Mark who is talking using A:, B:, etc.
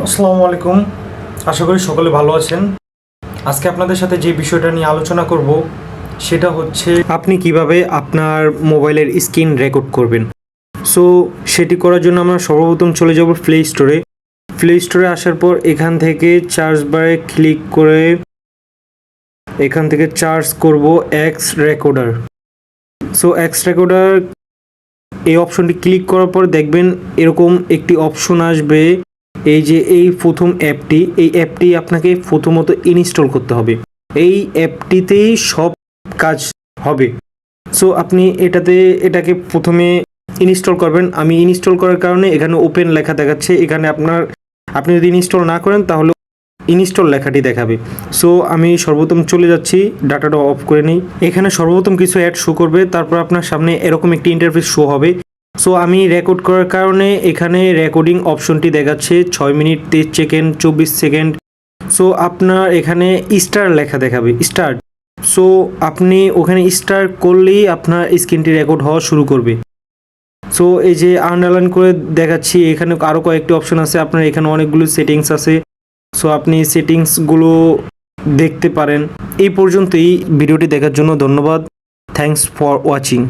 A: আসসালামু আলাইকুম। আশা করি সকলে ভালো আছেন। আজকে আপনাদের সাথে যে বিষয়টা নিয়ে আলোচনা করব সেটা হচ্ছে আপনি কিভাবে আপনার মোবাইলের স্ক্রিন রেকর্ড করবেন। সো সেটি করার জন্য আমরা সর্বপ্রথম চলে যাব প্লে স্টোরে আসার পর এখান থেকে চার্জ বারে ক্লিক করে এখান থেকে চার্জ করব x recorder. So x recorder এই অপশনটি ক্লিক করার পর দেখবেন এরকম একটি অপশন আসবে। এই যে এই প্রথম অ্যাপটি, এই অ্যাপটি আপনাকে প্রথমত ইনস্টল করতে হবে। এই অ্যাপটিতেই সব কাজ হবে। সো আপনি এটাকে প্রথমে ইনস্টল করবেন। আমি ইনস্টল করার কারণে এখানে ওপেন লেখা দেখাচ্ছে। এখানে আপনি যদি ইনস্টল না করেন তাহলে ইনস্টল লেখাটি দেখাবে। সো আমি সর্বপ্রথম চলে যাচ্ছি, ডাটাটা অফ করে নিই। এখানে সর্বপ্রথম কিছু অ্যাড শো করবে, তারপর আপনার সামনে এরকম একটি ইন্টারফেস শো হবে। সো আমি রেকর্ড করার কারণে এখানে রেকর্ডিং অপশনটি দেখাচ্ছে 6 মিনিট 23 সেকেন্ড 24 সেকেন্ড। সো আপনার এখানে স্টার লেখা দেখাবে, স্টার্ট। সো আপনি ওখানে স্টার করলেই আপনার স্ক্রিনটি রেকর্ড হওয়া শুরু করবে। সো এই যে আন্ডারলাইন করে দেখাচ্ছি, এখানে আরও কয়েকটি অপশন আছে। আপনার এখানে অনেকগুলো সেটিংস আছে। সো আপনি সেটিংসগুলো দেখতে পারেন। এই পর্যন্তই। ভিডিওটি দেখার জন্য ধন্যবাদ। Thanks for watching.